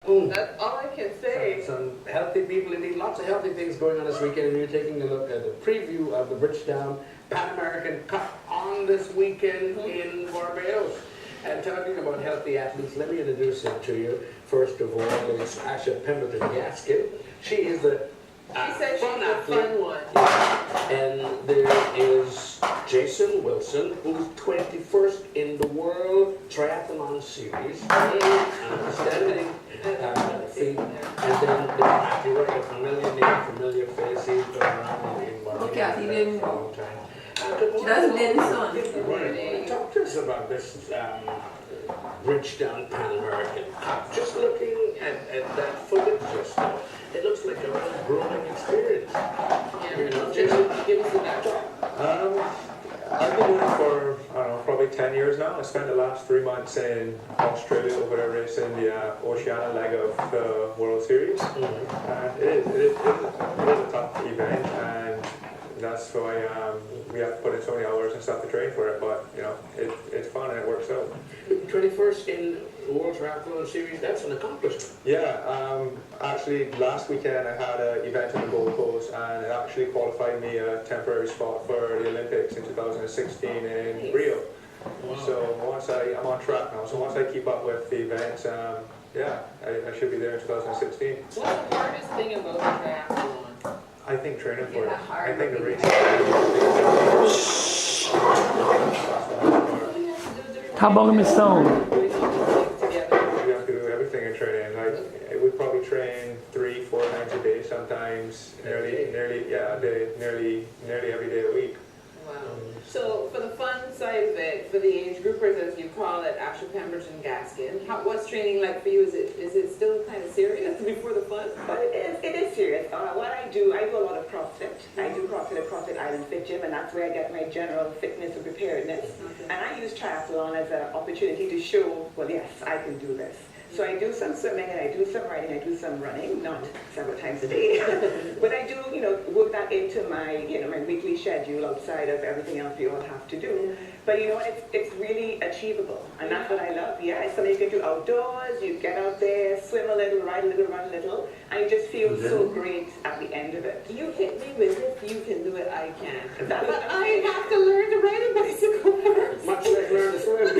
That's all I can say. Some healthy people indeed. Lots of healthy things going on this weekend. And you're taking a look at the preview of the Bridgetown Pan American Cup on this weekend in Barbados. And talking about healthy athletes, let me introduce him to you. First of all, it's Asha Pemberton Gaskin. She is the She said she's fun the athlete. fun one. And there is Jason Wilson, who's 21st in the World Triathlon Series. Standing feet. And then Matthew Wright, a familiar name, familiar face. He's been around in Barbados for a long time. That's Denison. Talk to us about this Bridgetown Pan American Cup. Just looking at that footage just now, it looks like a real growing experience. You know, Jason, give us the backdrop. I've been doing it for, I don't know, probably 10 years now. I spent the last 3 months in Australia over there racing the Oceania leg of the World Series. And it is a tough event, and that's why we have to put in so many hours and stuff to train for it. But, you know, it's fun and it works out. 21st in the World Triathlon Series, that's an accomplishment. Yeah, actually last weekend I had an event in the Gold Coast, and it actually qualified me a temporary spot for the Olympics in 2016 in Rio. Wow. So once I'm on track now, so once I keep up with the events, yeah, I should be there in 2016. What's the hardest thing about the triathlon? I think training for it. I think the race. How about my sound? We have to do everything in training. Like we probably train 3-4 times a day, sometimes nearly every day a week. Wow. So for the fun side of it, for the age groupers, as you call it, Asha Pemberton Gaskin, what's training like for you? Is it still kind of serious before the fun? But it is serious. What I do a lot of CrossFit. I do CrossFit at CrossFit Island Fit Gym, and that's where I get my general fitness and preparedness. And I use triathlon as an opportunity to show, well, yes, I can do this. So I do some swimming, and I do some riding, I do some running, not several times a day. But I do, work that into my, my weekly schedule outside of everything else we all have to do. But it's really achievable, and that's what I love. Yeah, it's something you can do outdoors. You get out there, swim a little, ride a little, run a little, and you just feel so great at the end of it. You hit me with if you can do it, I can. But I have to learn to ride a bicycle first. Much like learn to swim.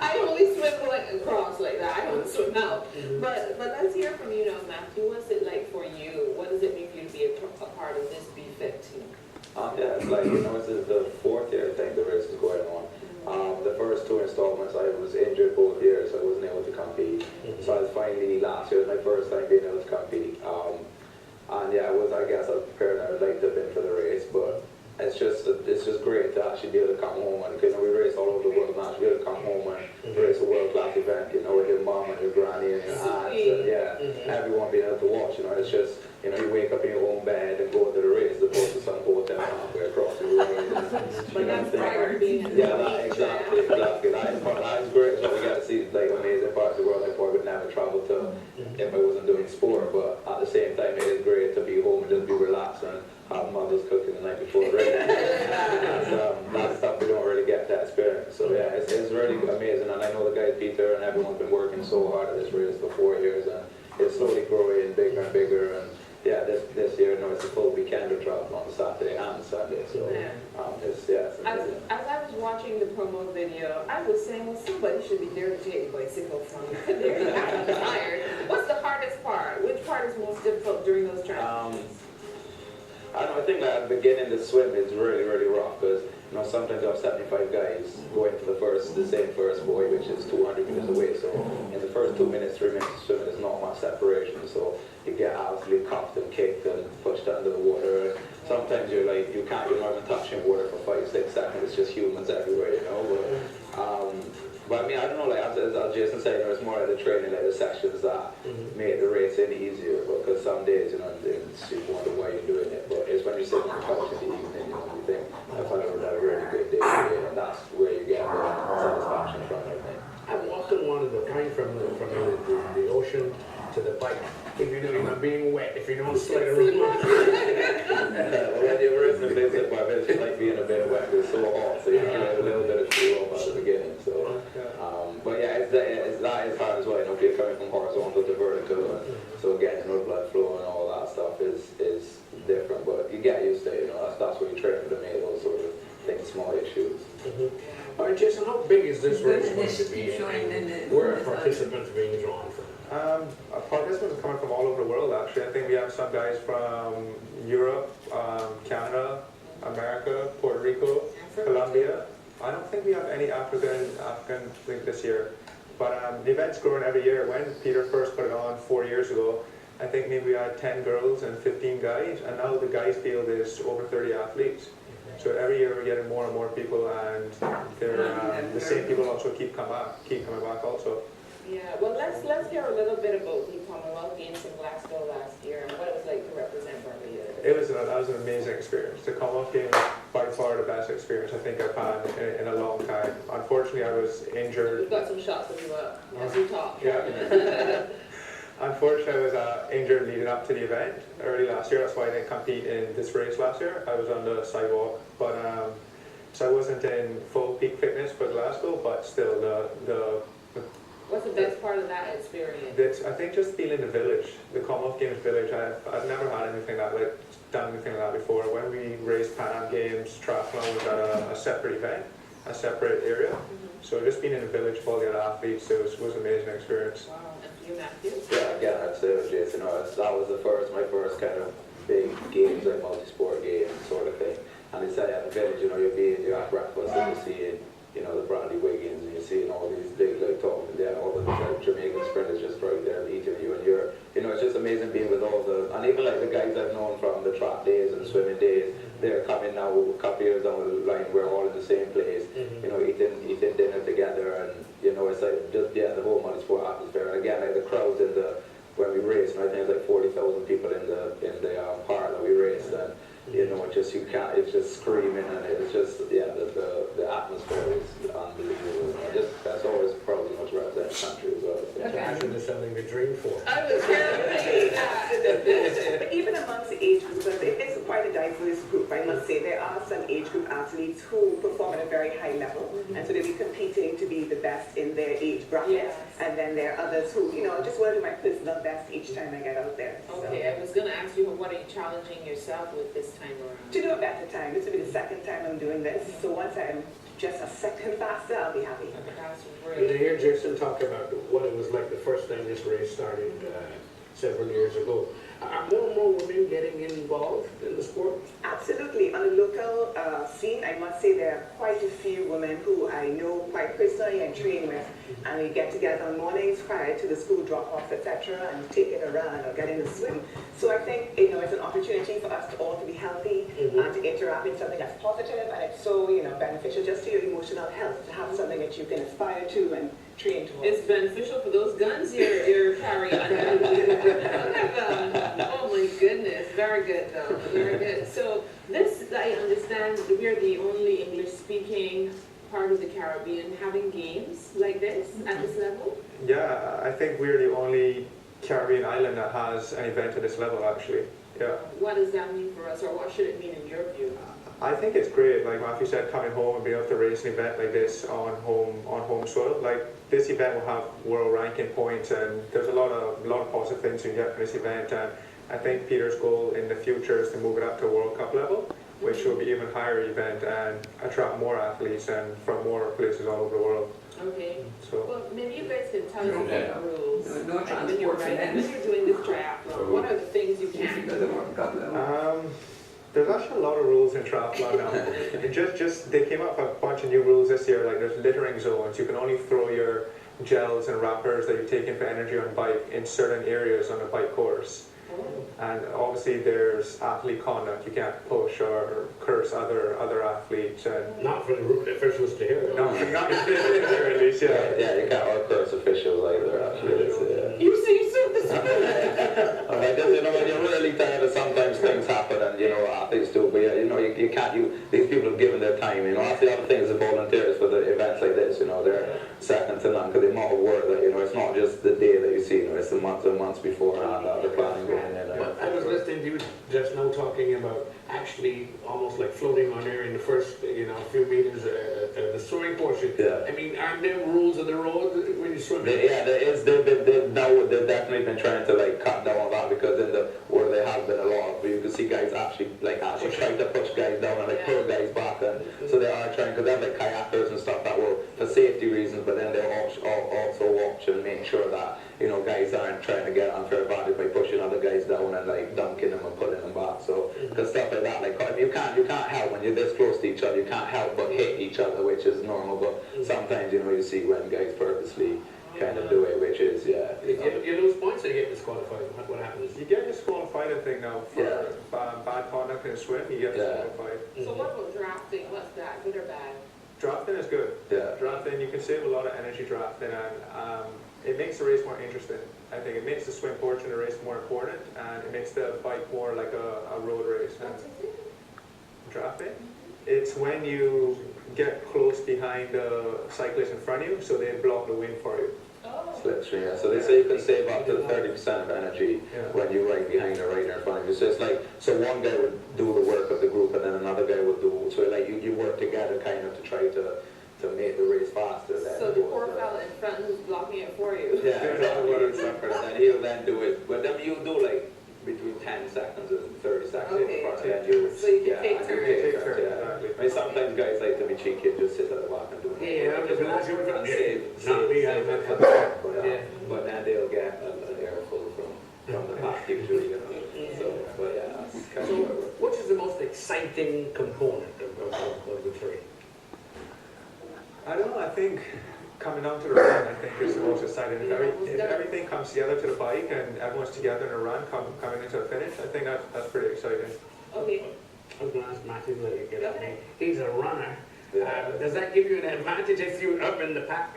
I only swim across like that. I don't swim now. But let's hear from you now, Matthew. What's it like for you? What does it mean for you to be a part of this BFIT team? Yeah, it's like, this is the 4th year I think the race is going on. The first 2 installments I was injured both years, so I wasn't able to compete. So I was finally, last year was my first time being able to compete. And yeah, I guess I was prepared and I would like to have been for the race, but it's just great to actually be able to come home, and because we race all over the world, and actually be able to come home and race a world-class event, with your mom and your granny and your aunts, and everyone being able to watch, it's just, you wake up in your own bed and go to the race, as opposed to some hotel halfway across the road. But that's prior to being exactly. That is great. So we got to see amazing parts of the world I probably would never travel to if I wasn't doing sport. But at the same time, it is great to be home and just be relaxed and have mother's cooking the night before the race. That's stuff we don't really get that experience. So yeah, it's really amazing. And I know the guy Peter and everyone's been working so hard at this race for 4 years, and it's slowly growing bigger and bigger. And yeah, this year, it's a full weekend of travel on Saturday and Sunday. So it's as I was watching the promo video, I was saying, well, somebody should be there to take the bicycle from me. They're not tired. What's the hardest part? Which part is most difficult during those triathlons? I don't know, I think that at the beginning the swim is really, really rough, because sometimes you have 75 guys going for the same first buoy, which is 200 meters away. So in the first 2 minutes, 3 minutes of swimming, there's not much separation. So you get absolutely cuffed and kicked and pushed under the water. Sometimes you're like, you're not even touching water for 5-6 seconds. It's just humans everywhere, But I mean, I don't know, as Jason said, it's more like the training, like the sessions that make the race any easier. Because some days, you wonder why you're doing it. But it's when you're sitting on the couch in the evening, you think, I thought I would have a really good day today, and that's where you get the satisfaction from it. I've often wanted to find from the ocean to the bike. If you're not being wet, if you don't slide around. When you're in the place like Barbados, it's like being a bit wet. It's so hot, so you have a little bit of cool off at the beginning. So, but yeah, that is hard as well. If you're coming from horizontal to vertical, get used to it, that's what you train for the made, those sort of things, small issues. All right, Jason, how big is this race going to be? Keep showing And where are participants being drawn from? Participants are coming from all over the world, actually. I think we have some guys from Europe, Canada, America, Puerto Rico, Colombia. I don't think we have any African this year. But the event's growing every year. When Peter first put it on 4 years ago, I think maybe we had 10 girls and 15 guys, and now the guys field is over 30 athletes. So every year we're getting more and more people, and the same people also keep coming back also. Yeah, well, let's hear a little bit about the Commonwealth Games in Glasgow last year and what it was like to represent Barbados. That was an amazing experience. The Commonwealth Games was by far the best experience I think I've had in a long time. Unfortunately, I was injured. We've got some shots of you as you talk. Yeah. Unfortunately, I was injured leading up to the event early last year. That's why I didn't compete in this race last year. I was on the sidewalk, but so I wasn't in full peak fitness for Glasgow. But still, What's the best part of that experience? I think just feeling the village, the Commonwealth Games village. I've never had anything done anything like that before. When we raced Pan Am Games, triathlon was at a separate event, a separate area. So just being in the village for all the other athletes, it was an amazing experience. Wow, and you, Matthew? Yeah, again, I'd say with Jason, that was my first kind of big games, like multi-sport games sort of thing. And they say at the village, you're at breakfast and you're seeing, the Brandy Wiggins, and you're seeing all these big, all the Jamaican sprinters just right there beating you, and it's just amazing being with all and even like the guys I've known from the track days and swimming days, they're coming now a couple years down the line, we're all in the same place, eating dinner together, and it's like just the whole multi-sport atmosphere. And again, like the crowds when we raced, and I think it's like 40,000 people in the park that we raced, and it's just screaming, and it's just the atmosphere is unbelievable. That's always probably much represent the country as well. Passion is something to dream for. I was saying that. But even amongst the age groups, it's quite a diverse group, I must say. There are some age group athletes who perform at a very high level, and so they'll be competing to be the best in their age bracket. Yes. And then there are others who, just want to do my personal best each time I get out there. Okay, I was going to ask you, what are you challenging yourself with this time around? To do a better time. This will be the second time I'm doing this. So once I'm just a second faster, I'll be happy. That's And to great. hear Jason talk about what it was like the first time this race started several years ago. Are more and more women getting involved in the sport? Absolutely. On the local scene, I must say there are quite a few women who I know quite personally and train with, and we get together on mornings prior to the school drop-off, etc., and take it around or get in the swim. So I think it's an opportunity for us to all to be healthy and to interact with something that's positive, and it's so beneficial just to your emotional health to have something that you can aspire to and train towards. It's beneficial for those guns you're carrying. Oh my goodness, very good though, very good. So this, I understand, we're the only English-speaking part of the Caribbean having games like this at this level? Yeah, I think we're the only Caribbean island that has an event at this level, actually. Yeah. What does that mean for us, or what should it mean in your view? I think it's great, like Matthew said, coming home and being able to race an event like this on home soil. Like this event will have world ranking points, and there's a lot of positive things you can get from this event. And I think Peter's goal in the future is to move it up to World Cup level, which will be even higher event and attract more athletes and from more places all over the world. Okay. So. Well, maybe you guys can tell us about the rules. No When you're transport for them. when you're doing this triathlon, what are the things you If you can't go do? to World Cup level. There's actually a lot of rules in triathlon now. They came up with a bunch of new rules this year. Like there's littering zones. You can only throw your gels and wrappers that you've taken for energy on bike in certain areas on a bike course. And obviously there's athlete conduct. You can't push or curse other athletes. And Not for the officials to hear. no, not at least, yeah. Yeah, you can't all curse officials either, actually. You see, this When you're really tired, sometimes things happen, and athletes do. But you can't. These people have given their time. That's the other thing is the volunteers for the events like this. They're second to none because the amount of work that it's not just the day that you see. It's the months and months beforehand, the planning going in. But I was listening to you just now talking about actually almost like floating on air in the first few meters the swimming portion. Yeah. I mean, aren't there rules of the road when you swim? Yeah, there is. They've definitely been trying to cut down on that because where there has been a lot of, you can see guys actually trying to push guys down and like pull guys back, and so they are trying, because they have like kayakers and stuff that will, for safety reasons, but then they'll also watch and make sure that, you know, guys aren't trying to get unfair advantage by pushing other guys down and like dunking them and pulling them back. So because stuff like that, like you can't help when you're this close to each other, you can't help but hit each other, which is normal. But sometimes, you know, you see when guys purposely kind of do it, which is, yeah. You lose points or you get disqualified? What happens? You get disqualified, I think, now for bad conduct in a swim. You get disqualified. So what about drafting? What's that? Good or bad? Drafting is good. Yeah. Drafting, you can save a lot of energy drafting, and it makes the race more interesting. I think it makes the swim portion of the race more important, and it makes the bike more like a road race. And drafting, it's when you get close behind the cyclist in front of you, so they block the wind for you. Slipstream, yeah. So they say you can save up to 30% of energy when you ride behind a rider in front of you. So it's like, so one guy would do the work of the group, and then another guy would do, so like you work together kind of to try to make the race faster. So the poor fella in front who's blocking it for you. Yeah, and he'll then do it, but then you do like between 10 seconds and 30 seconds in front, and then you, so you can take turns. yeah. I mean, sometimes guys like to be cheeky and just sit at the back and do it. Yeah, I'm just gonna ask you what And but then they'll get an airful from the back usually, you know. So, but yeah, that's kind So, of which is the most exciting component of the three? I don't know, I think coming down to the run, I think is the most exciting. If everything comes together to the bike and everyone's together in a run coming into the finish, I think that's pretty exciting. Okay. I was going to ask Matthew later. He's a runner. Yeah. Does that give you an advantage if you're up in the pack?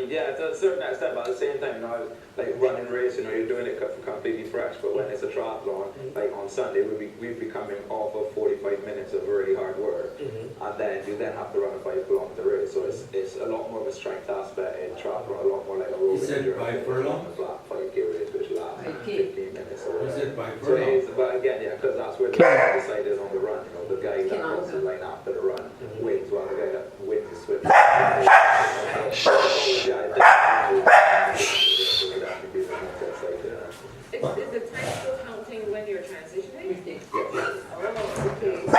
yeah, to a certain extent, but at the same time, you know, like running race, you know, you're doing it completely fresh, but when it's a triathlon, like on Sunday, we'd be coming off of 45 minutes of really hard work, and then you then have to run a 5 kilometer race, so it's a lot more of a strength aspect in triathlon, a lot more like a road. Is it by furlong? A flat 5K race, which lasts 15 minutes or Is it by so furlong? it is, but again, yeah, because that's where the decided on the run, you know, the guy that runs the line after the run wins, while the guy that wins is swift. Is the time still counting when you're transitioning? Oh, okay. All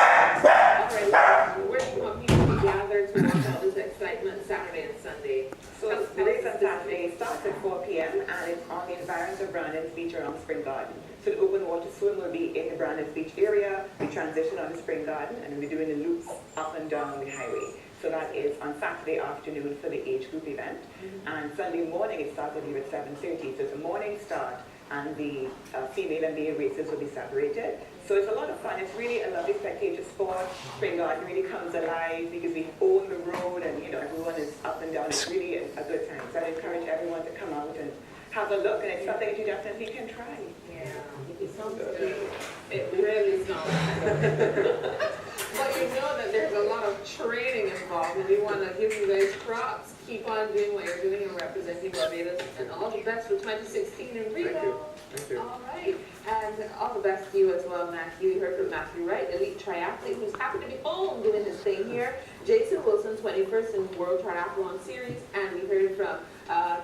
right. Where do you want people to gather to watch all this excitement Saturday and Sunday? So the race on Saturday starts at 4 p.m. and it's on the environs of Brandon's Beach around Spring Garden. So the open water swim will be in the Brandon's Beach area. We transition on the Spring Garden and we're doing the loops up and down the highway. So that is on Saturday afternoon for the age group event. And Sunday morning it starts here at 7:30. So it's a morning start and the female and male races will be separated. So it's a lot of fun. It's really a lovely spectator sport. Spring Garden really comes alive because we own the road and, you know, everyone is up and down. It's really a good time. So I encourage everyone to come out and have a look, and it's something that you definitely can try. Yeah, it sounds great. It really sounds But you know that there's a lot of training involved, and we want to give you guys props. Keep on doing what you're doing and representing Barbados, and all the best for 2016 in Rio. Thank you. All right, and all the best to you as well, Matthew. You heard from Matthew Wright, elite triathlete, who's happy to be home doing his thing here. Jason Wilson, 21st in World Triathlon Series, and we heard from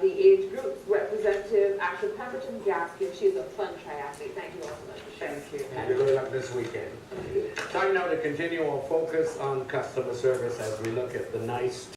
the age groups representative Ashley Pemberton Gaskin. She's a fun triathlete. Thank you all so much for sharing. Thank you. And good luck this weekend. Time now to continue our focus on customer service as we look at the nice